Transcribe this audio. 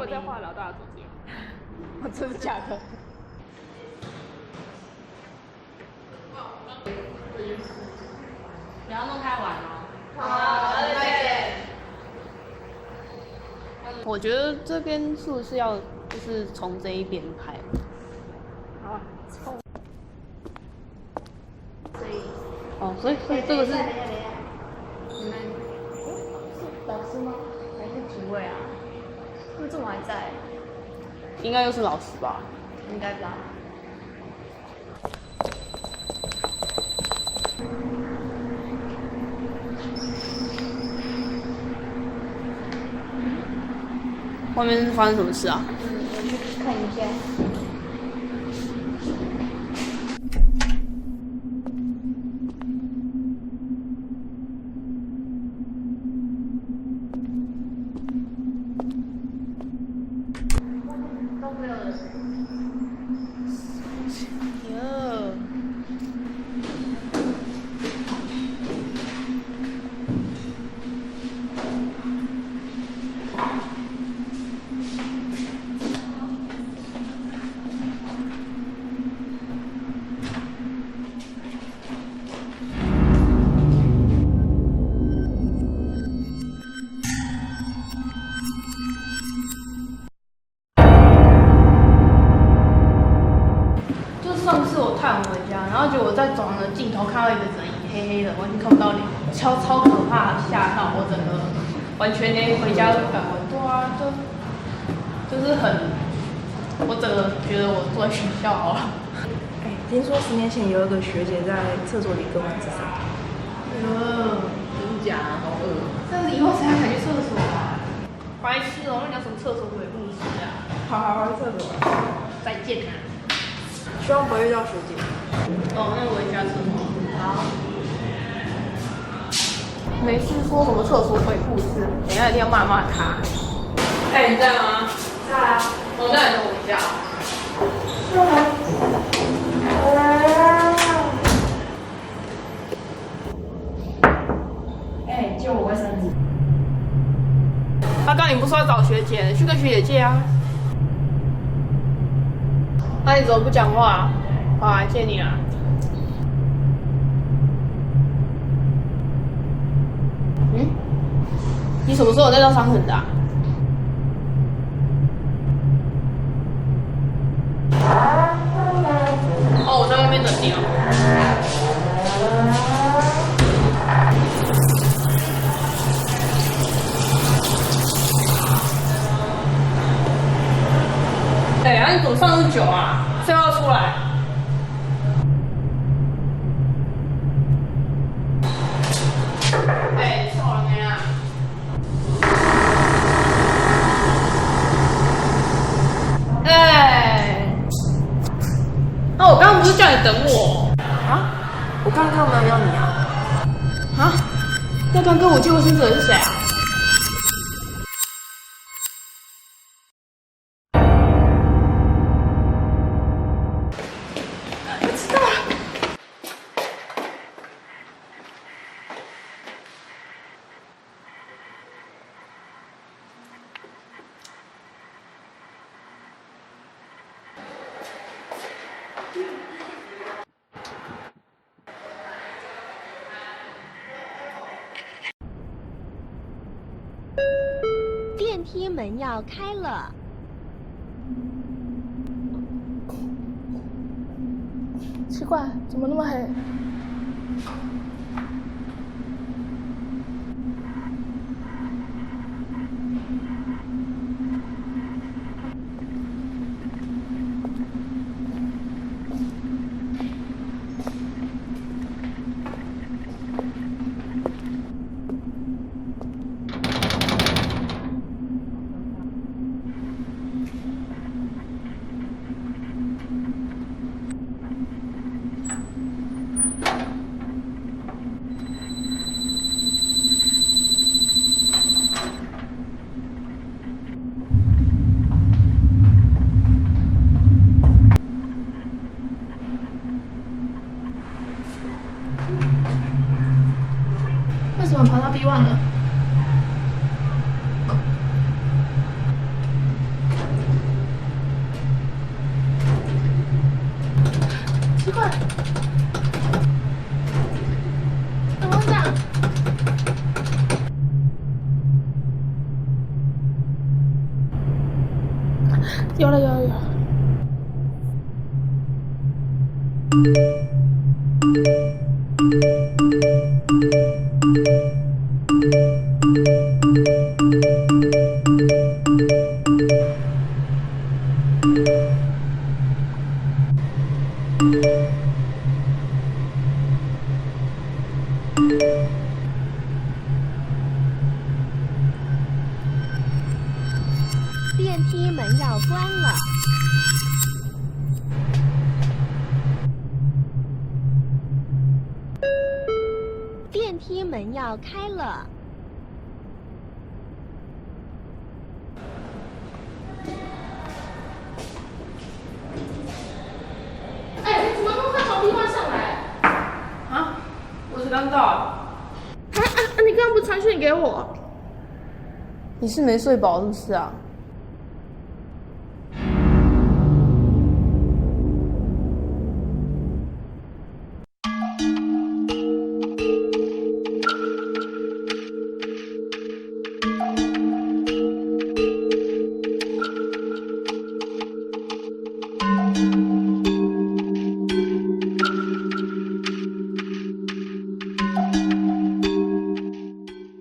有在画老大的主题？真的假的？不要弄太晚哦。好，再见。我觉得这边是不是要就是从这一边拍？好，冲。哦，所以这个是你们是老师吗？还是几位啊？为什么还在？应该又是老师吧？应该吧。外面是发生什么事啊？我去看一下。都没有人。哟。上次我太晚回家，然后结果我在走廊的尽头看到一个人影，黑黑的，完全看不到脸，超可怕，吓到我整个完全连回家都不敢回。对啊，就是很，我整个觉得我坐在学校好了。哎，听说10年前有一个学姐在厕所里割腕自杀。真假？好恶。但是以后谁还敢去厕所啊？白痴哦，那叫什么厕所鬼故事啊？好，去厕所。再见啊！希望不会遇到学姐。哦，那我也下厕所。好。没事说什么厕所鬼故事，等一下一定要骂他。哎，你在吗？在啊。我那你等我一下。哎，借我卫生纸。阿刚，你不是要找学姐，去跟学姐借啊。那你怎么不讲话？好啊，借你啊。嗯？你什么时候有带到伤痕的啊？哦，我在外面等你哦。哎呀，你怎么上那么久啊？现在要出来？哎，笑了没啊？哎，那我刚刚不是叫你等我啊？我刚刚没有要你啊。啊？那刚跟我借卫生纸的是谁啊？电梯门要开了。奇怪，怎么那么黑？为什么跑到 B1 了？电梯门要关了。电梯门要开了。哎，你怎么那么快从地方上来？啊，我才刚到。你刚刚不是传讯给我？你是没睡饱是不是啊？